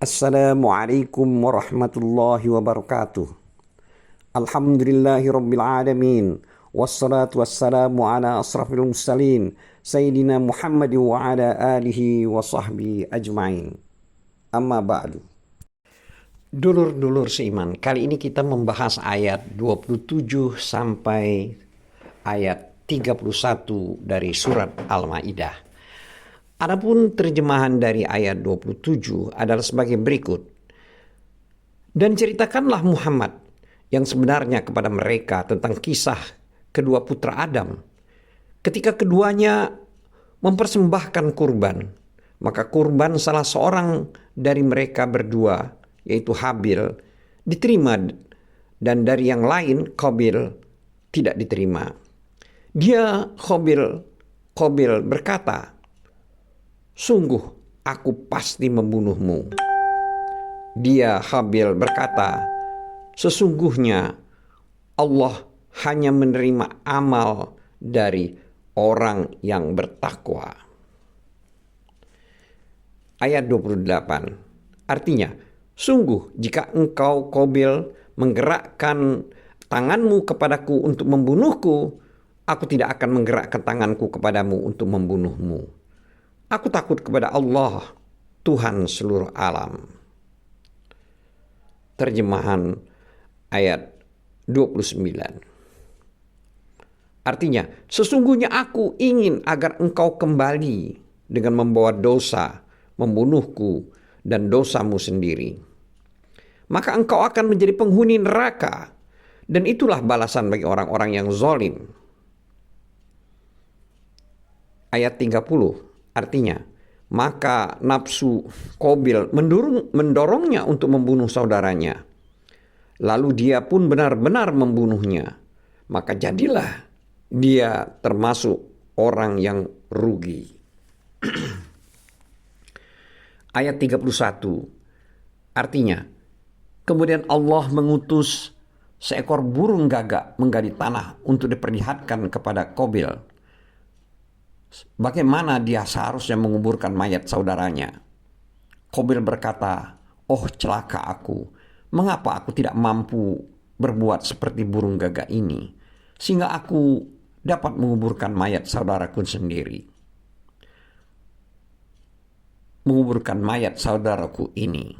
Assalamualaikum warahmatullahi wabarakatuh. Alhamdulillahi rabbil alamin. Wassalatu wassalamu ala asrafil mursalin Sayyidina Muhammad wa ala alihi wa sahbihi ajma'in. Amma ba'du. Dulur-dulur seiman, kali ini kita membahas ayat 27 sampai ayat 31 dari surat Al-Maidah. Adapun terjemahan dari ayat 27 adalah sebagai berikut. Dan ceritakanlah Muhammad yang sebenarnya kepada mereka tentang kisah kedua putra Adam. Ketika keduanya mempersembahkan kurban, maka kurban salah seorang dari mereka berdua, yaitu Habil, diterima, dan dari yang lain, Qabil, tidak diterima. Dia, Qabil berkata, "Sungguh aku pasti membunuhmu." Dia, Habil, berkata, "Sesungguhnya Allah hanya menerima amal dari orang yang bertakwa." Ayat 28 artinya, "Sungguh jika engkau, Qabil, menggerakkan tanganmu kepadaku untuk membunuhku, aku tidak akan menggerakkan tanganku kepadamu untuk membunuhmu. Aku takut kepada Allah, Tuhan seluruh alam." Terjemahan ayat 29. Artinya, sesungguhnya aku ingin agar engkau kembali dengan membawa dosa, membunuhku, dan dosamu sendiri. Maka engkau akan menjadi penghuni neraka, dan itulah balasan bagi orang-orang yang zalim. Ayat 30. Artinya, maka nafsu Qabil mendorongnya untuk membunuh saudaranya. Lalu dia pun benar-benar membunuhnya. Maka jadilah dia termasuk orang yang rugi. Ayat 31. Artinya, kemudian Allah mengutus seekor burung gagak menggali tanah untuk diperlihatkan kepada Qabil bagaimana dia seharusnya menguburkan mayat saudaranya. Qabil berkata, "Oh celaka aku, mengapa aku tidak mampu berbuat seperti burung gagak ini, sehingga aku dapat menguburkan mayat saudaraku sendiri. Menguburkan mayat saudaraku ini."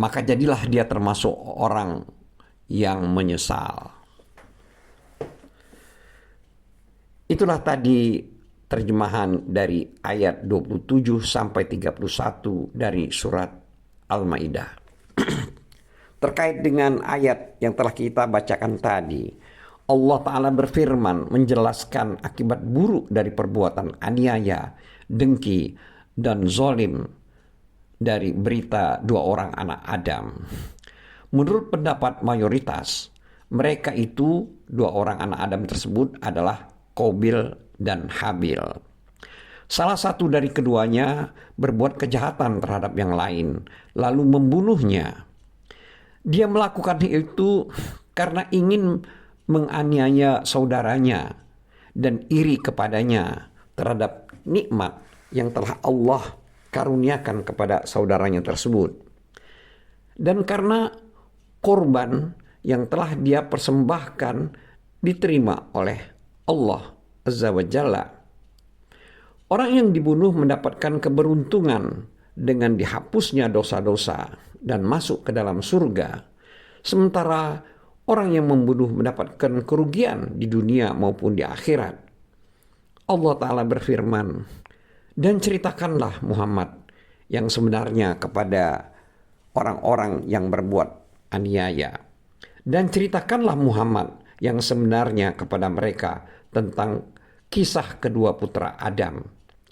Maka jadilah dia termasuk orang yang menyesal. Itulah tadi terjemahan dari ayat 27 sampai 31 dari surat Al-Maidah. Terkait dengan ayat yang telah kita bacakan tadi, Allah Ta'ala berfirman menjelaskan akibat buruk dari perbuatan aniaya, dengki, dan zalim dari berita dua orang anak Adam. Menurut pendapat mayoritas, mereka itu, dua orang anak Adam tersebut adalah Qabil dan Habil. Salah satu dari keduanya berbuat kejahatan terhadap yang lain, lalu membunuhnya. Dia melakukan itu karena ingin menganiaya saudaranya dan iri kepadanya terhadap nikmat yang telah Allah karuniakan kepada saudaranya tersebut. Dan karena korban yang telah dia persembahkan diterima oleh Allah Azza wa Jalla. Orang yang dibunuh mendapatkan keberuntungan dengan dihapusnya dosa-dosa dan masuk ke dalam surga. Sementara orang yang membunuh mendapatkan kerugian di dunia maupun di akhirat. Allah Ta'ala berfirman, "Dan ceritakanlah Muhammad yang sebenarnya kepada orang-orang yang berbuat aniaya. Dan ceritakanlah Muhammad yang sebenarnya kepada mereka tentang kisah kedua putra Adam."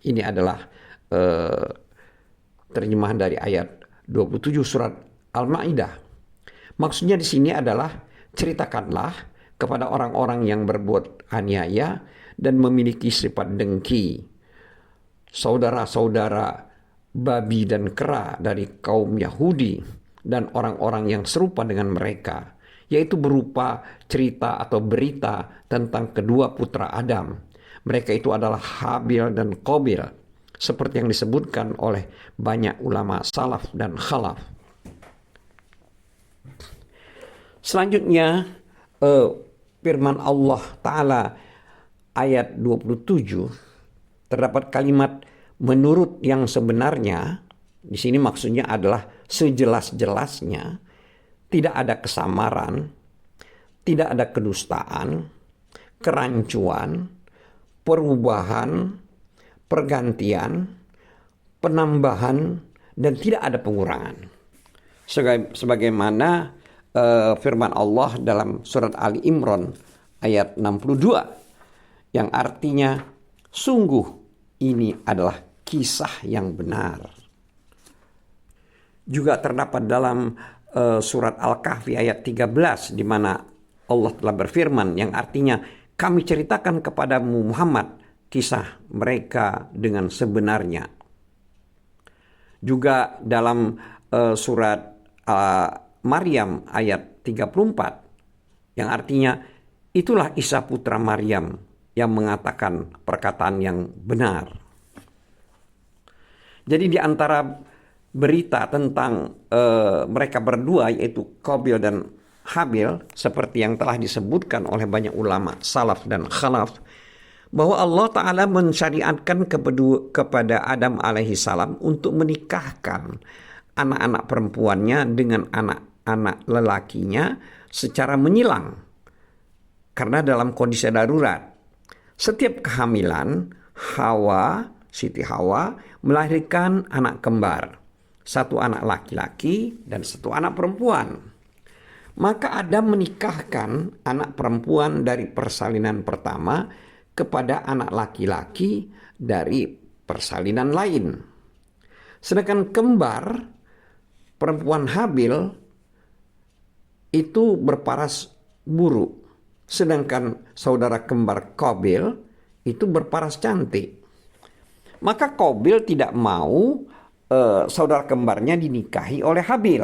Ini adalah terjemahan dari ayat 27 surat Al-Maidah. Maksudnya di sini adalah ceritakanlah kepada orang-orang yang berbuat aniaya dan memiliki sifat dengki, saudara-saudara babi dan kera dari kaum Yahudi dan orang-orang yang serupa dengan mereka, yaitu berupa cerita atau berita tentang kedua putra Adam. Mereka itu adalah Habil dan Qabil. seperti yang disebutkan oleh banyak ulama salaf dan khalaf. Selanjutnya firman Allah Ta'ala ayat 27 terdapat kalimat menurut yang sebenarnya. Di sini maksudnya adalah sejelas-jelasnya, tidak ada kesamaran, tidak ada kedustaan, kerancuan, perubahan, pergantian, penambahan, dan tidak ada pengurangan. Sebagaimana firman Allah dalam surat Ali Imran ayat 62 yang artinya sungguh ini adalah kisah yang benar. Juga terdapat dalam surat Al-Kahfi ayat 13 di mana Allah telah berfirman yang artinya kami ceritakan kepadamu Muhammad kisah mereka dengan sebenarnya. Juga dalam surat Maryam ayat 34 yang artinya itulah Isa putra Maryam yang mengatakan perkataan yang benar. Jadi di antara berita tentang mereka berdua yaitu Qabil dan Habil seperti yang telah disebutkan oleh banyak ulama salaf dan khalaf, bahwa Allah Ta'ala mensyariatkan kepada Adam alaihi salam untuk menikahkan anak-anak perempuannya dengan anak-anak lelakinya secara menyilang. Karena dalam kondisi darurat, setiap kehamilan Siti Hawa melahirkan anak kembar, satu anak laki-laki dan satu anak perempuan. Maka Adam menikahkan anak perempuan dari persalinan pertama kepada anak laki-laki dari persalinan lain. Sedangkan kembar perempuan Habil itu berparas buruk, sedangkan saudara kembar Qabil itu berparas cantik. Maka Qabil tidak mau saudara kembarnya dinikahi oleh Habil.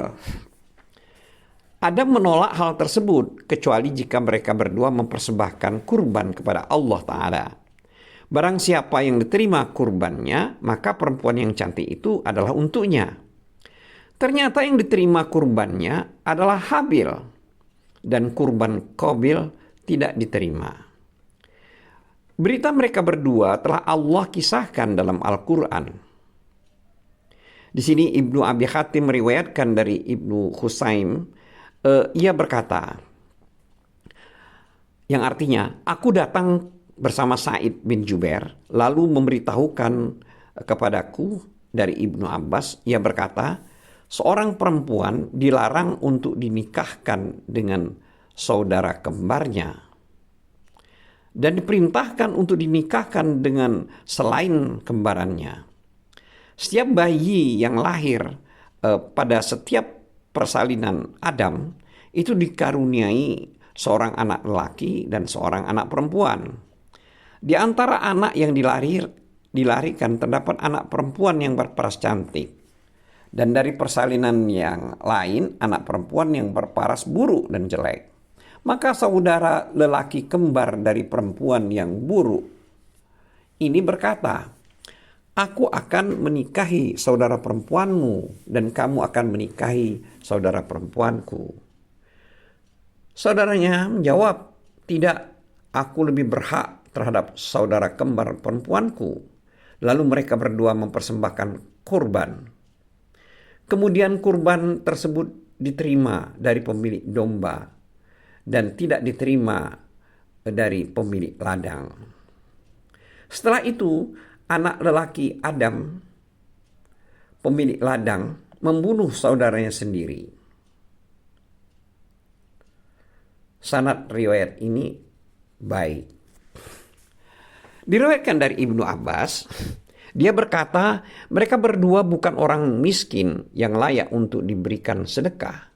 Adam menolak hal tersebut kecuali jika mereka berdua mempersembahkan kurban kepada Allah Ta'ala. Barang siapa yang diterima kurbannya, maka perempuan yang cantik itu adalah untuknya. Ternyata yang diterima kurbannya adalah Habil dan kurban Qabil tidak diterima. Berita mereka berdua telah Allah kisahkan dalam Al-Quran. Di sini Ibnu Abi Hatim meriwayatkan dari Ibnu Khusaim, ia berkata, yang artinya, aku datang bersama Sa'id bin Jubair, lalu memberitahukan kepadaku dari Ibnu Abbas, ia berkata, seorang perempuan dilarang untuk dinikahkan dengan saudara kembarnya dan diperintahkan untuk dinikahkan dengan selain kembarannya. Setiap bayi yang lahir pada setiap persalinan Adam itu dikaruniai seorang anak laki dan seorang anak perempuan. Di antara anak yang dilahirkan terdapat anak perempuan yang berparas cantik, dan dari persalinan yang lain anak perempuan yang berparas buruk dan jelek. Maka saudara lelaki kembar dari perempuan yang buruk ini berkata, aku akan menikahi saudara perempuanmu dan kamu akan menikahi saudara perempuanku. Saudaranya menjawab, tidak, aku lebih berhak terhadap saudara kembar perempuanku. Lalu mereka berdua mempersembahkan kurban. Kemudian kurban tersebut diterima dari pemilik domba dan tidak diterima dari pemilik ladang. Setelah itu, anak lelaki Adam, pemilik ladang, membunuh saudaranya sendiri. Sanad riwayat ini baik. Diriwayatkan dari Ibnu Abbas, dia berkata, mereka berdua bukan orang miskin yang layak untuk diberikan sedekah.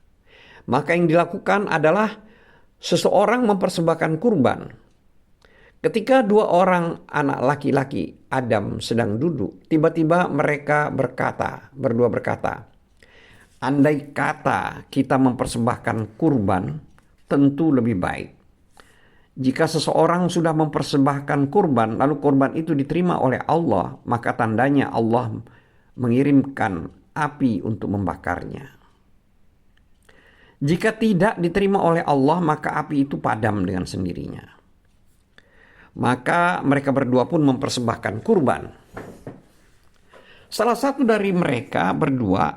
Maka yang dilakukan adalah seseorang mempersembahkan kurban. Ketika dua orang anak laki-laki Adam sedang duduk, tiba-tiba mereka berdua berkata, andai kata kita mempersembahkan kurban, tentu lebih baik. Jika seseorang sudah mempersembahkan kurban, lalu kurban itu diterima oleh Allah, maka tandanya Allah mengirimkan api untuk membakarnya. Jika tidak diterima oleh Allah, maka api itu padam dengan sendirinya. Maka mereka berdua pun mempersembahkan kurban. Salah satu dari mereka berdua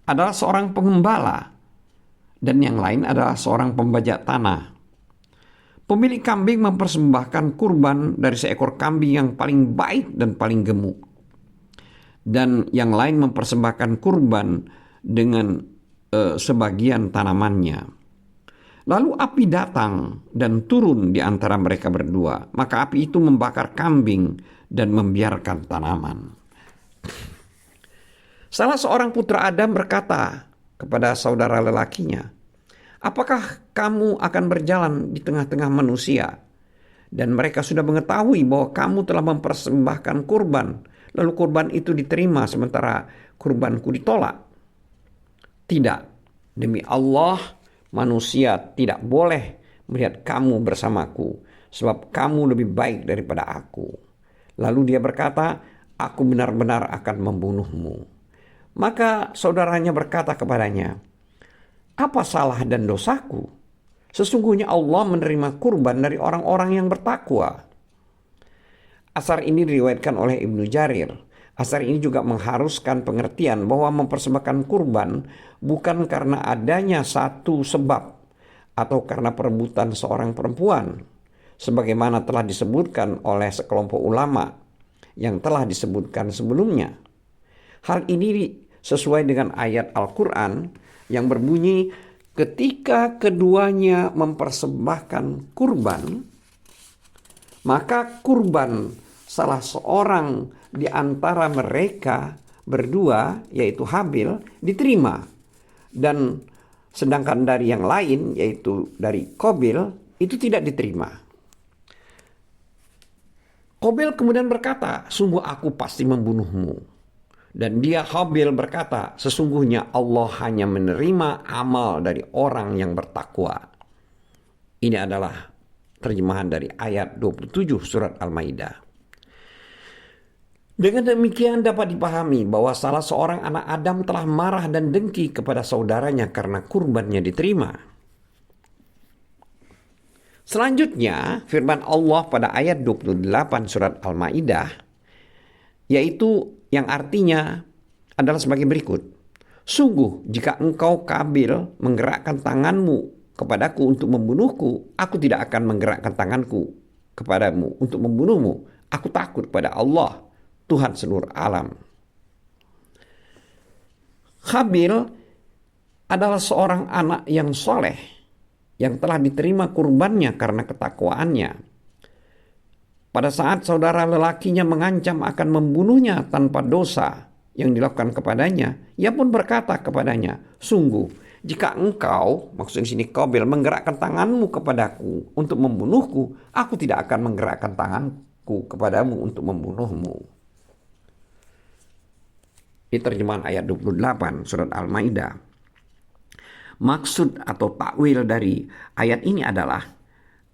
adalah seorang pengembala, dan yang lain adalah seorang pembajak tanah. Pemilik kambing mempersembahkan kurban dari seekor kambing yang paling baik dan paling gemuk. Dan yang lain mempersembahkan kurban dengan sebagian tanamannya. Lalu api datang dan turun di antara mereka berdua. Maka api itu membakar kambing dan membiarkan tanaman. Salah seorang putra Adam berkata kepada saudara lelakinya, "Apakah kamu akan berjalan di tengah-tengah manusia? Dan mereka sudah mengetahui bahwa kamu telah mempersembahkan kurban, lalu kurban itu diterima sementara kurbanku ditolak. Tidak, demi Allah, manusia tidak boleh melihat kamu bersamaku, sebab kamu lebih baik daripada aku." Lalu dia berkata, "Aku benar-benar akan membunuhmu." Maka saudaranya berkata kepadanya, "Apa salah dan dosaku? Sesungguhnya Allah menerima kurban dari orang-orang yang bertakwa." Asar ini diriwayatkan oleh Ibnu Jarir. Asar ini juga mengharuskan pengertian bahwa mempersembahkan kurban bukan karena adanya satu sebab atau karena perebutan seorang perempuan, sebagaimana telah disebutkan oleh sekelompok ulama yang telah disebutkan sebelumnya. Hal ini sesuai dengan ayat Al-Quran yang berbunyi, ketika keduanya mempersembahkan kurban, maka kurban salah seorang di antara mereka berdua, yaitu Habil, diterima. Dan sedangkan dari yang lain, yaitu dari Qabil, itu tidak diterima. Qabil kemudian berkata, "Sungguh aku pasti membunuhmu." Dan dia Habil berkata, "Sesungguhnya Allah hanya menerima amal dari orang yang bertakwa." Ini adalah terjemahan dari ayat 27 surat Al-Maidah. Dengan demikian dapat dipahami bahwa salah seorang anak Adam telah marah dan dengki kepada saudaranya karena kurbannya diterima. Selanjutnya firman Allah pada ayat 28 surat Al-Maidah, yaitu yang artinya adalah sebagai berikut. "Sungguh jika engkau Qabil menggerakkan tanganmu kepadaku untuk membunuhku, aku tidak akan menggerakkan tanganku kepadamu untuk membunuhmu. Aku takut pada Allah, Tuhan seluruh alam." Qabil adalah seorang anak yang soleh yang telah diterima kurbannya karena ketakwaannya. Pada saat saudara lelakinya mengancam akan membunuhnya tanpa dosa yang dilakukan kepadanya, ia pun berkata kepadanya, "Sungguh, jika engkau," maksudnya sini Qabil, "menggerakkan tanganmu kepadaku untuk membunuhku, aku tidak akan menggerakkan tanganku kepadamu untuk membunuhmu." Ini terjemahan ayat 28 surat Al-Maidah. Maksud atau takwil dari ayat ini adalah,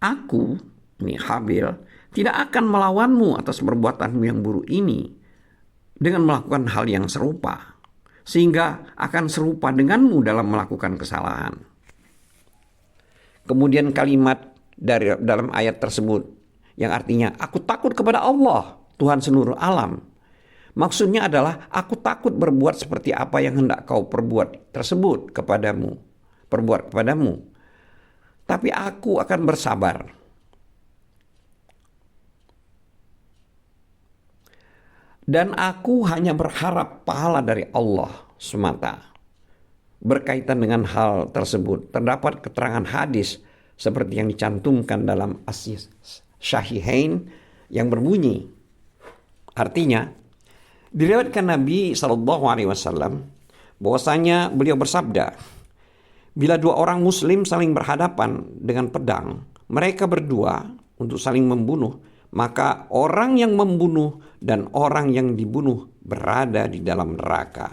aku, ini Habil, tidak akan melawanmu atas perbuatanmu yang buruk ini dengan melakukan hal yang serupa, sehingga akan serupa denganmu dalam melakukan kesalahan. Kemudian kalimat dari dalam ayat tersebut yang artinya, "Aku takut kepada Allah, Tuhan seluruh alam." Maksudnya adalah, aku takut berbuat seperti apa yang hendak kau perbuat tersebut kepadamu, tapi aku akan bersabar. Dan aku hanya berharap pahala dari Allah semata. Berkaitan dengan hal tersebut, terdapat keterangan hadis seperti yang dicantumkan dalam As-Sahihain yang berbunyi, artinya, diriwayatkan Nabi SAW bahwasanya beliau bersabda, "Bila dua orang muslim saling berhadapan dengan pedang, mereka berdua untuk saling membunuh, maka orang yang membunuh dan orang yang dibunuh berada di dalam neraka."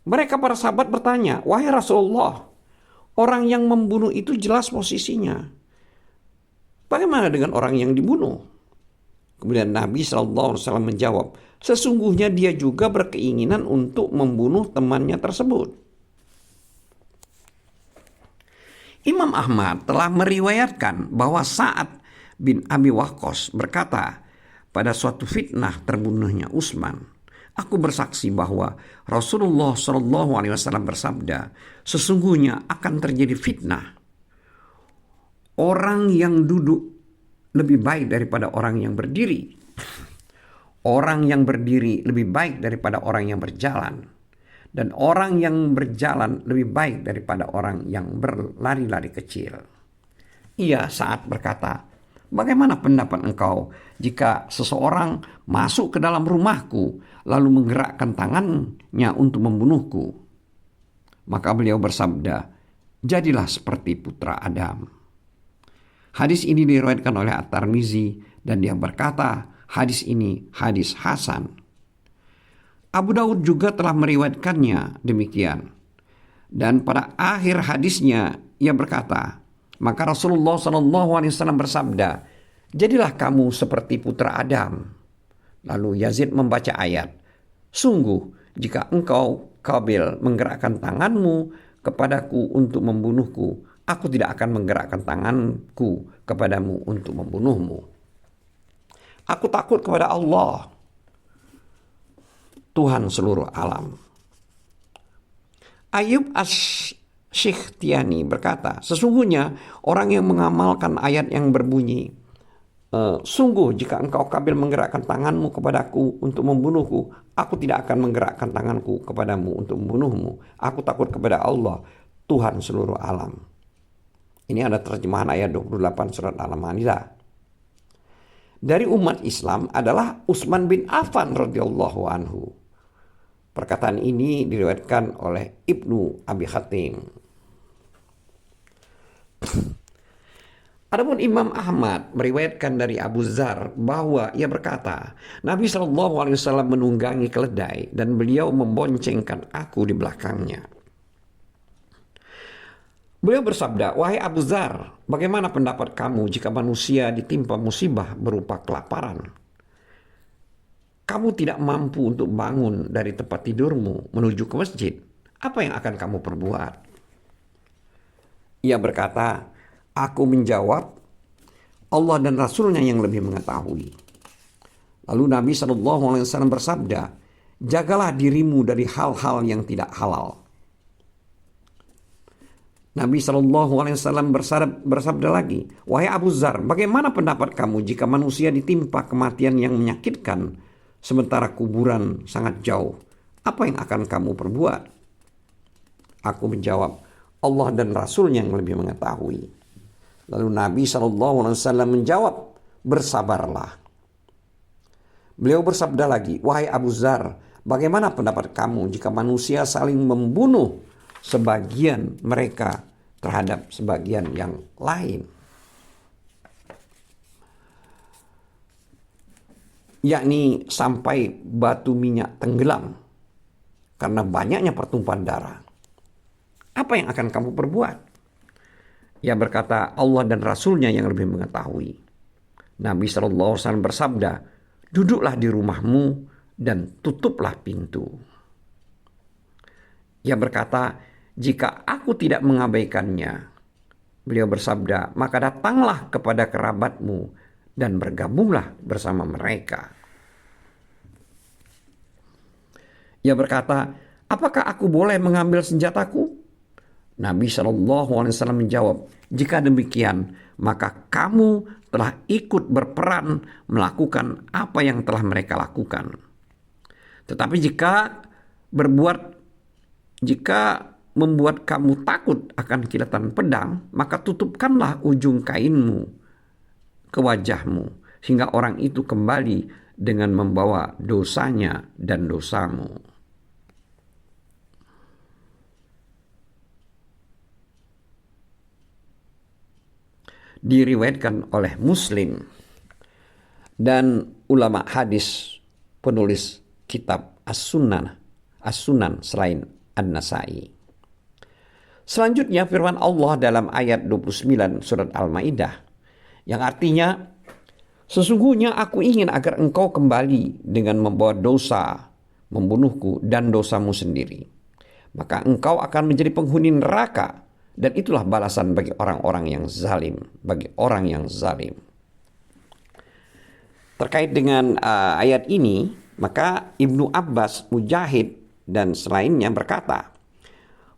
Mereka para sahabat bertanya, "Wahai Rasulullah, orang yang membunuh itu jelas posisinya. Bagaimana dengan orang yang dibunuh? Kemudian Nabi SAW menjawab, sesungguhnya dia juga berkeinginan untuk membunuh temannya tersebut. Imam Ahmad telah meriwayatkan bahwa Sa'ad bin Abi Waqqas berkata, pada suatu fitnah terbunuhnya Utsman, aku bersaksi bahwa Rasulullah SAW bersabda, sesungguhnya akan terjadi fitnah. Orang yang duduk lebih baik daripada orang yang berdiri. Orang yang berdiri lebih baik daripada orang yang berjalan. Dan orang yang berjalan lebih baik daripada orang yang berlari-lari kecil. Ia saat berkata, bagaimana pendapat engkau jika seseorang masuk ke dalam rumahku lalu menggerakkan tangannya untuk membunuhku? Maka beliau bersabda, jadilah seperti putra Adam. Hadis ini diriwayatkan oleh At-Tirmizi dan dia berkata, hadis ini hadis hasan. Abu Daud juga telah meriwayatkannya demikian. Dan pada akhir hadisnya ia berkata, maka Rasulullah SAW bersabda, jadilah kamu seperti putra Adam. Lalu Yazid membaca ayat, sungguh jika engkau Qabil menggerakkan tanganmu kepadaku untuk membunuhku, aku tidak akan menggerakkan tanganku kepadamu untuk membunuhmu. Aku takut kepada Allah, Tuhan seluruh alam. Ayub As-Sikhtiyani berkata, sesungguhnya orang yang mengamalkan ayat yang berbunyi, sungguh jika engkau Qabil menggerakkan tanganmu kepadaku untuk membunuhku, aku tidak akan menggerakkan tanganku kepadamu untuk membunuhmu. Aku takut kepada Allah, Tuhan seluruh alam. Ini ada terjemahan ayat 28 surat Al-Maidah. Dari umat Islam adalah Utsman bin Affan radhiyallahu anhu. Perkataan ini diriwayatkan oleh Ibnu Abi Hatim. Adapun Imam Ahmad meriwayatkan dari Abu Dzar bahwa ia berkata, Nabi SAW menunggangi keledai dan beliau memboncengkan aku di belakangnya. Beliau bersabda, wahai Abu Dzar, bagaimana pendapat kamu jika manusia ditimpa musibah berupa kelaparan? Kamu tidak mampu untuk bangun dari tempat tidurmu menuju ke masjid. Apa yang akan kamu perbuat? Ia berkata, aku menjawab, Allah dan Rasulnya yang lebih mengetahui. Lalu Nabi SAW bersabda, jagalah dirimu dari hal-hal yang tidak halal. Nabi SAW bersabda lagi, wahai Abu Dzar, bagaimana pendapat kamu jika manusia ditimpa kematian yang menyakitkan sementara kuburan sangat jauh? Apa yang akan kamu perbuat? Aku menjawab, Allah dan Rasulnya yang lebih mengetahui. Lalu Nabi SAW menjawab, bersabarlah. Beliau bersabda lagi, wahai Abu Dzar, bagaimana pendapat kamu jika manusia saling membunuh sebagian mereka terhadap sebagian yang lain? Yakni sampai batu minyak tenggelam karena banyaknya pertumpahan darah. Apa yang akan kamu perbuat? Ia berkata, Allah dan Rasulnya yang lebih mengetahui. Nabi SAW bersabda, duduklah di rumahmu dan tutuplah pintu. Ia berkata, jika aku tidak mengabaikannya, beliau bersabda, maka datanglah kepada kerabatmu dan bergabunglah bersama mereka. Ia berkata, apakah aku boleh mengambil senjataku? Nabi SAW menjawab, jika demikian, maka kamu telah ikut berperan melakukan apa yang telah mereka lakukan. Tetapi jika membuat kamu takut akan kilatan pedang, maka tutupkanlah ujung kainmu ke wajahmu, sehingga orang itu kembali dengan membawa dosanya dan dosamu. Diriwayatkan oleh Muslim dan ulama hadis penulis kitab As-Sunan selain An-Nasai. Selanjutnya firman Allah dalam ayat 29 surat Al-Maidah Yang artinya, sesungguhnya aku ingin agar engkau kembali dengan membawa dosa, membunuhku dan dosamu sendiri. Maka engkau akan menjadi penghuni neraka, dan itulah balasan bagi orang-orang yang zalim, bagi orang yang zalim. Terkait dengan ayat ini, maka Ibnu Abbas, Mujahid, dan selainnya berkata,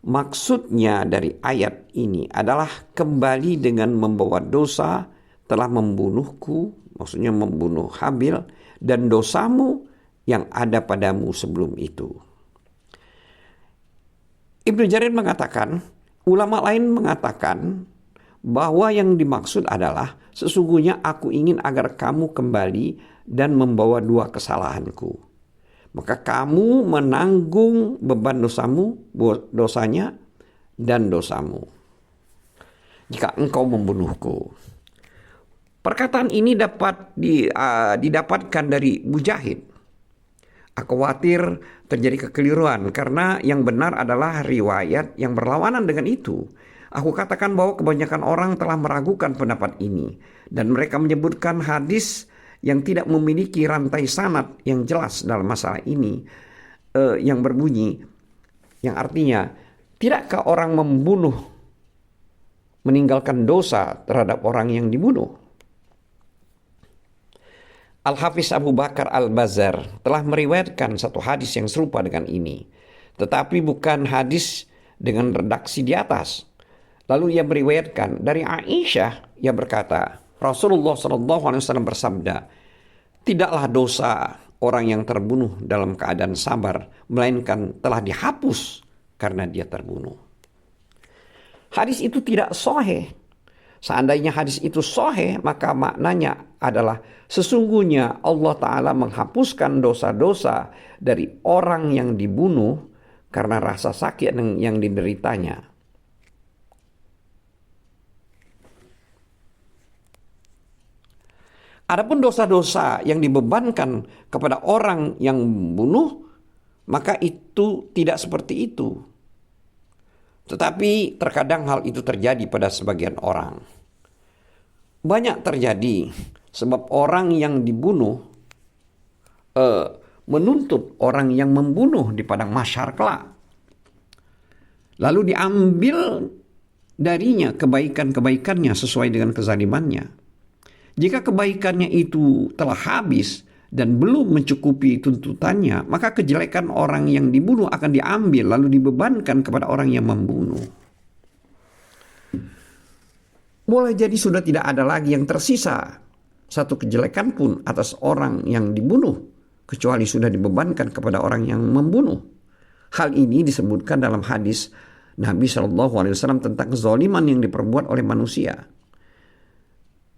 maksudnya dari ayat ini adalah kembali dengan membawa dosa, telah membunuhku, maksudnya membunuh Habil, dan dosamu yang ada padamu sebelum itu. Ibnu Jarir mengatakan, ulama lain mengatakan bahwa yang dimaksud adalah sesungguhnya aku ingin agar kamu kembali dan membawa dua kesalahanku. Maka kamu menanggung beban dosanya dan dosamu. Jika engkau membunuhku. Perkataan ini dapat didapatkan dari Mujahid. Aku khawatir terjadi kekeliruan karena yang benar adalah riwayat yang berlawanan dengan itu. Aku katakan bahwa kebanyakan orang telah meragukan pendapat ini dan mereka menyebutkan hadis yang tidak memiliki rantai sanad yang jelas dalam masalah ini, yang berbunyi, yang artinya, tidakkah orang membunuh meninggalkan dosa terhadap orang yang dibunuh? Al-Hafiz Abu Bakar Al-Bazar telah meriwayatkan satu hadis yang serupa dengan ini, tetapi bukan hadis dengan redaksi di atas. Lalu ia meriwayatkan dari Aisyah, ia berkata, Rasulullah SAW bersabda, tidaklah dosa orang yang terbunuh dalam keadaan sabar, melainkan telah dihapus karena dia terbunuh. Hadis itu tidak sahih. Seandainya hadis itu sahih, maka maknanya adalah sesungguhnya Allah Ta'ala menghapuskan dosa-dosa dari orang yang dibunuh karena rasa sakit yang dideritanya. Adapun dosa-dosa yang dibebankan kepada orang yang membunuh, maka itu tidak seperti itu. Tetapi terkadang hal itu terjadi pada sebagian orang. Banyak terjadi sebab orang yang dibunuh menuntut orang yang membunuh di padang mahsyar kelak. Lalu diambil darinya kebaikan-kebaikannya sesuai dengan kezalimannya. Jika kebaikannya itu telah habis dan belum mencukupi tuntutannya, maka kejelekan orang yang dibunuh akan diambil lalu dibebankan kepada orang yang membunuh. Boleh jadi sudah tidak ada lagi yang tersisa satu kejelekan pun atas orang yang dibunuh, kecuali sudah dibebankan kepada orang yang membunuh. Hal ini disebutkan dalam hadis Nabi SAW tentang kezaliman yang diperbuat oleh manusia.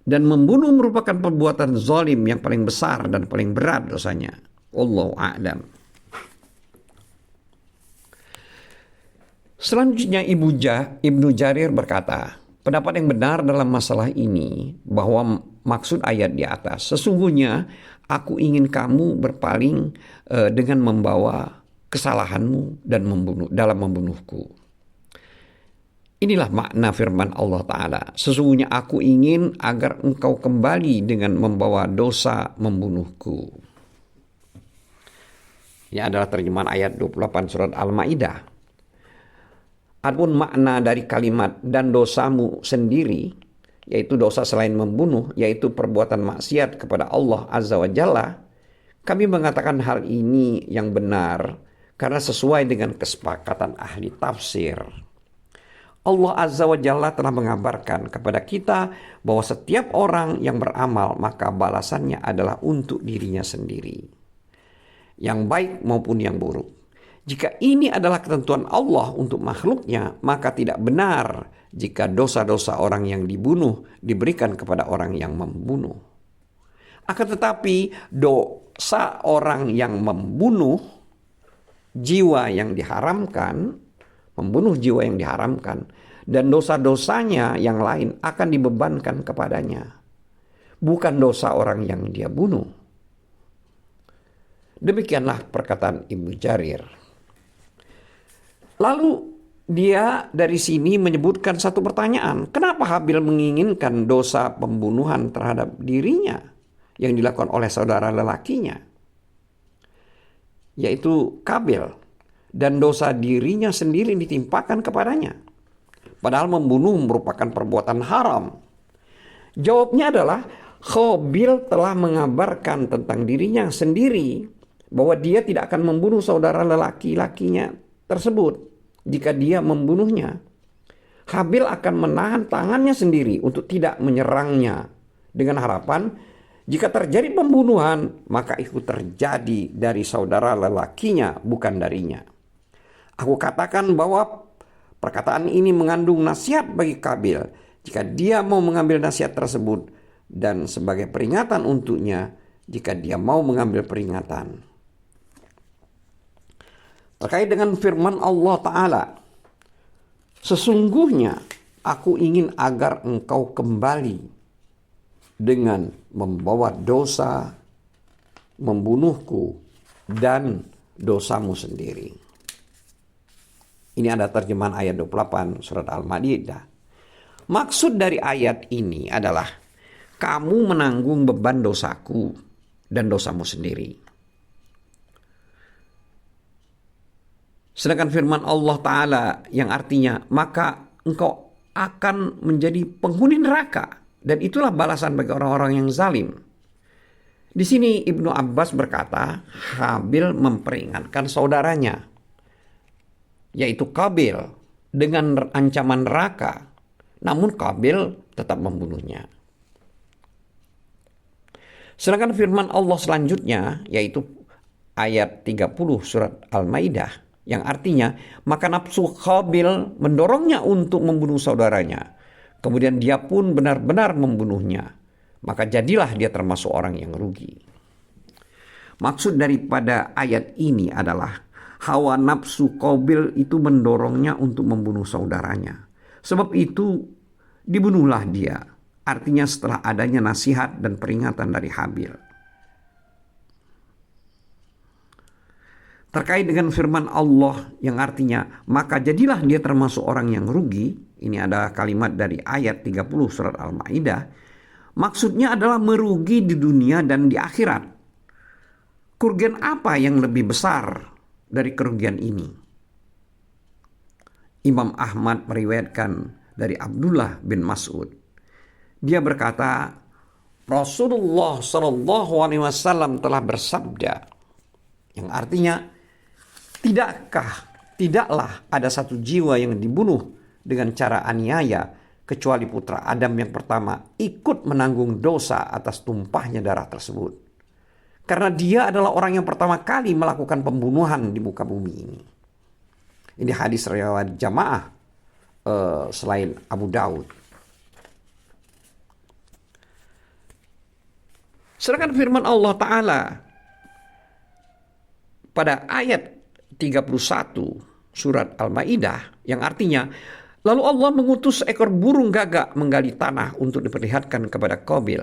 Dan membunuh merupakan perbuatan zalim yang paling besar dan paling berat dosanya. Wallahu a'lam. Selanjutnya Ibnu Jarir berkata, pendapat yang benar dalam masalah ini bahwa maksud ayat di atas, sesungguhnya aku ingin kamu berpaling dengan membawa kesalahanmu dan membunuhku. Inilah makna firman Allah Ta'ala. Sesungguhnya aku ingin agar engkau kembali dengan membawa dosa membunuhku. Ini adalah terjemahan ayat 28 surat Al-Ma'idah. Adapun makna dari kalimat dan dosamu sendiri, yaitu dosa selain membunuh, yaitu perbuatan maksiat kepada Allah Azza wa Jalla, kami mengatakan hal ini yang benar karena sesuai dengan kesepakatan ahli tafsir. Allah Azza wa Jalla telah mengabarkan kepada kita bahwa setiap orang yang beramal maka balasannya adalah untuk dirinya sendiri, yang baik maupun yang buruk. Jika ini adalah ketentuan Allah untuk makhluknya, maka tidak benar jika dosa-dosa orang yang dibunuh diberikan kepada orang yang membunuh. Akan tetapi dosa orang yang membunuh jiwa yang diharamkan, dan dosa-dosanya yang lain akan dibebankan kepadanya, bukan dosa orang yang dia bunuh. Demikianlah perkataan Ibnu Jarir. Lalu dia dari sini menyebutkan satu pertanyaan. Kenapa Habil menginginkan dosa pembunuhan terhadap dirinya yang dilakukan oleh saudara lelakinya, yaitu Kabil, dan dosa dirinya sendiri ditimpakan kepadanya, padahal membunuh merupakan perbuatan haram? Jawabnya adalah Habil telah mengabarkan tentang dirinya sendiri bahwa dia tidak akan membunuh saudara lelaki-lakinya tersebut. Jika dia membunuhnya, Habil akan menahan tangannya sendiri untuk tidak menyerangnya, dengan harapan jika terjadi pembunuhan, maka itu terjadi dari saudara lelakinya, bukan darinya. Aku katakan bahwa perkataan ini mengandung nasihat bagi Kabil jika dia mau mengambil nasihat tersebut, dan sebagai peringatan untuknya jika dia mau mengambil peringatan. Terkait dengan firman Allah Ta'ala, sesungguhnya aku ingin agar engkau kembali dengan membawa dosa, membunuhku, dan dosamu sendiri. Ini ada terjemahan ayat 28 surat Al-Maidah. Maksud dari ayat ini adalah kamu menanggung beban dosaku dan dosamu sendiri. Sedangkan firman Allah Ta'ala yang artinya maka engkau akan menjadi penghuni neraka, dan itulah balasan bagi orang-orang yang zalim. Di sini Ibnu Abbas berkata Habil memperingatkan saudaranya, yaitu Kabil, dengan ancaman neraka, namun Kabil tetap membunuhnya. Sedangkan firman Allah selanjutnya, yaitu ayat 30 surat Al-Maidah, yang artinya maka nafsu Habil mendorongnya untuk membunuh saudaranya, kemudian dia pun benar-benar membunuhnya, maka jadilah dia termasuk orang yang rugi. Maksud daripada ayat ini adalah hawa nafsu Habil itu mendorongnya untuk membunuh saudaranya. Sebab itu dibunuhlah dia, artinya setelah adanya nasihat dan peringatan dari Habil. Terkait dengan firman Allah yang artinya maka jadilah dia termasuk orang yang rugi, ini ada kalimat dari ayat 30 surat Al-Maidah. Maksudnya adalah merugi di dunia dan di akhirat. Kerugian apa yang lebih besar dari kerugian ini? Imam Ahmad meriwayatkan dari Abdullah bin Mas'ud. Dia berkata, Rasulullah SAW telah bersabda, yang artinya tidaklah ada satu jiwa yang dibunuh dengan cara aniaya kecuali putra Adam yang pertama ikut menanggung dosa atas tumpahnya darah tersebut. Karena dia adalah orang yang pertama kali melakukan pembunuhan di muka bumi ini. Ini hadis riwayat jamaah selain Abu Daud. Sedangkan firman Allah Ta'ala pada ayat 31 surat Al-Maidah yang artinya lalu Allah mengutus seekor burung gagak menggali tanah untuk diperlihatkan kepada Qabil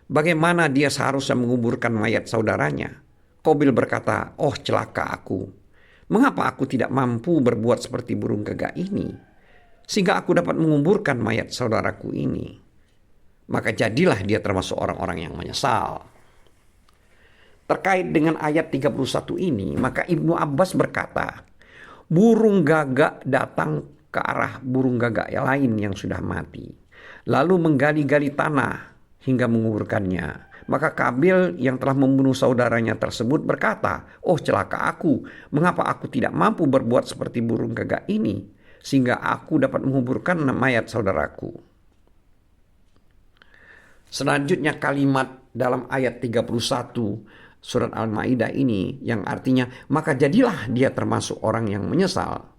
bagaimana dia seharusnya menguburkan mayat saudaranya. Qabil berkata, oh celaka aku, mengapa aku tidak mampu berbuat seperti burung gagak ini sehingga aku dapat menguburkan mayat saudaraku ini. Maka jadilah dia termasuk orang-orang yang menyesal. Terkait dengan ayat 31 ini, maka Ibnu Abbas berkata, burung gagak datang ke arah burung gagak yang lain yang sudah mati, lalu menggali-gali tanah hingga menguburkannya. Maka Kabil yang telah membunuh saudaranya tersebut berkata, oh celaka aku, mengapa aku tidak mampu berbuat seperti burung gagak ini, sehingga aku dapat menguburkan mayat saudaraku. Selanjutnya kalimat dalam ayat 31 surat Al-Maidah ini yang artinya maka jadilah dia termasuk orang yang menyesal.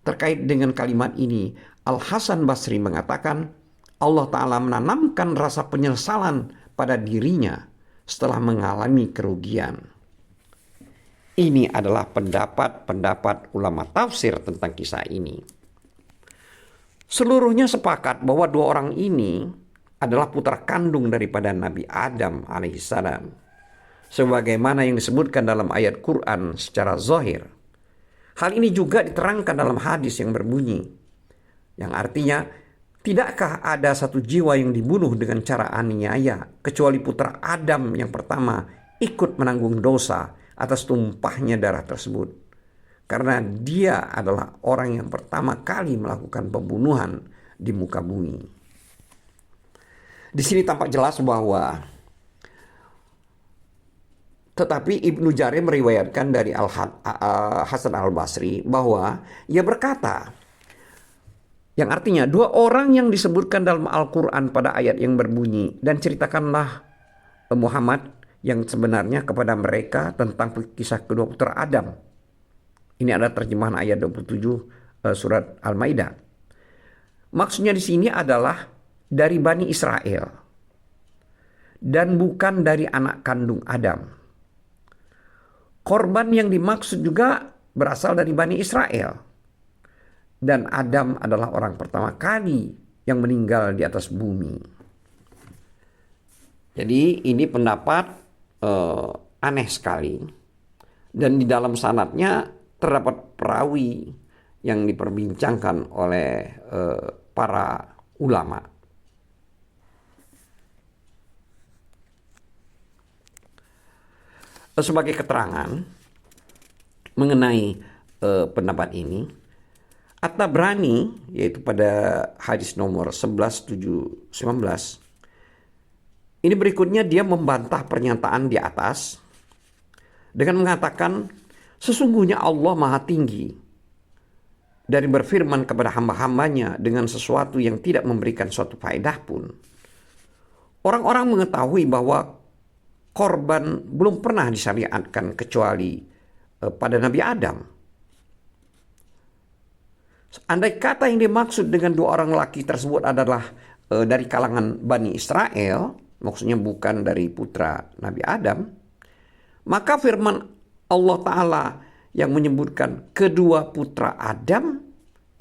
Terkait dengan kalimat ini, Al-Hasan Basri mengatakan Allah Ta'ala menanamkan rasa penyesalan pada dirinya setelah mengalami kerugian. Ini adalah pendapat ulama tafsir tentang kisah ini. Seluruhnya sepakat bahwa dua orang ini adalah putra kandung daripada Nabi Adam alaihissalam, sebagaimana yang disebutkan dalam ayat Quran secara zahir. Hal ini juga diterangkan dalam hadis yang berbunyi, yang artinya, tidakkah ada satu jiwa yang dibunuh dengan cara aniaya, kecuali putra Adam yang pertama ikut menanggung dosa atas tumpahnya darah tersebut. Karena dia adalah orang yang pertama kali melakukan pembunuhan di muka bumi. Di sini tampak jelas bahwa, tetapi Ibnu Jarir meriwayatkan dari Hasan al-Basri bahwa ia berkata, yang artinya dua orang yang disebutkan dalam Al-Quran pada ayat yang berbunyi, dan ceritakanlah Muhammad yang sebenarnya kepada mereka tentang kisah kedua putra Adam. Ini adalah terjemahan ayat 27 surat Al-Maidah. Maksudnya di sini adalah dari Bani Israel dan bukan dari anak kandung Adam. Korban yang dimaksud juga berasal dari Bani Israel. Dan Adam adalah orang pertama kali yang meninggal di atas bumi. Jadi ini pendapat aneh sekali. Dan di dalam sanadnya terdapat perawi yang diperbincangkan oleh para ulama. Sebagai keterangan mengenai pendapat ini, At-Tabrani, yaitu pada hadis nomor 11.719, ini berikutnya dia membantah pernyataan di atas dengan mengatakan, sesungguhnya Allah Maha Tinggi dari berfirman kepada hamba-hambanya dengan sesuatu yang tidak memberikan suatu faedah pun. Orang-orang mengetahui bahwa korban belum pernah disyariatkan kecuali pada Nabi Adam. Andai kata yang dimaksud dengan dua orang laki tersebut adalah dari kalangan Bani Israel, maksudnya bukan dari putra Nabi Adam, maka firman Allah Ta'ala yang menyebutkan kedua putra Adam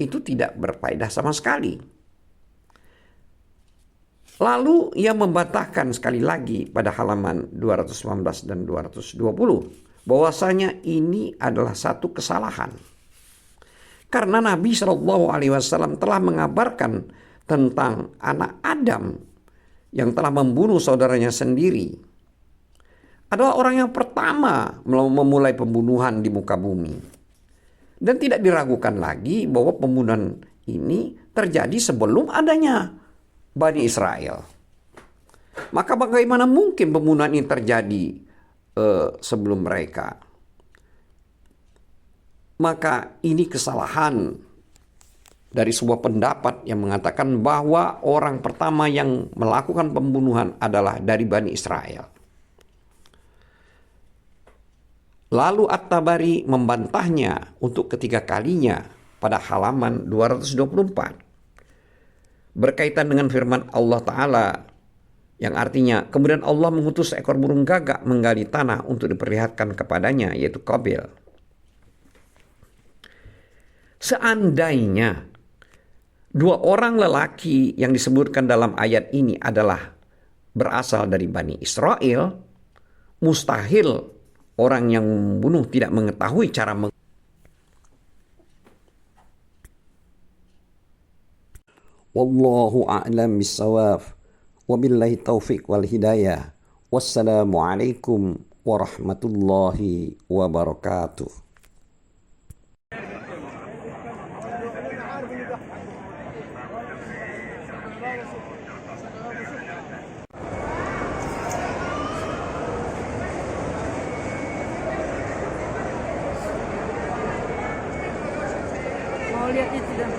itu tidak berfaedah sama sekali. Lalu ia membantahkan sekali lagi pada halaman 219 dan 220 bahwasanya ini adalah satu kesalahan. Karena Nabi SAW telah mengabarkan tentang anak Adam yang telah membunuh saudaranya sendiri. Adalah orang yang pertama memulai pembunuhan di muka bumi. Dan tidak diragukan lagi bahwa pembunuhan ini terjadi sebelum adanya Bani Israel. Maka bagaimana mungkin pembunuhan ini terjadi sebelum mereka? Maka ini kesalahan dari sebuah pendapat yang mengatakan bahwa orang pertama yang melakukan pembunuhan adalah dari Bani Israel. Lalu At-Tabari membantahnya untuk ketiga kalinya pada halaman 224. Berkaitan dengan firman Allah Ta'ala yang artinya, kemudian Allah mengutus seekor burung gagak menggali tanah untuk diperlihatkan kepadanya, yaitu Qabil. Seandainya dua orang lelaki yang disebutkan dalam ayat ini adalah berasal dari Bani Israel, mustahil orang yang membunuh tidak mengetahui cara Wallahu a'lam bissawab. Wabillahi taufiq wal hidayah. Wassalamualaikum warahmatullahi wabarakatuh. Mau lihat itu dan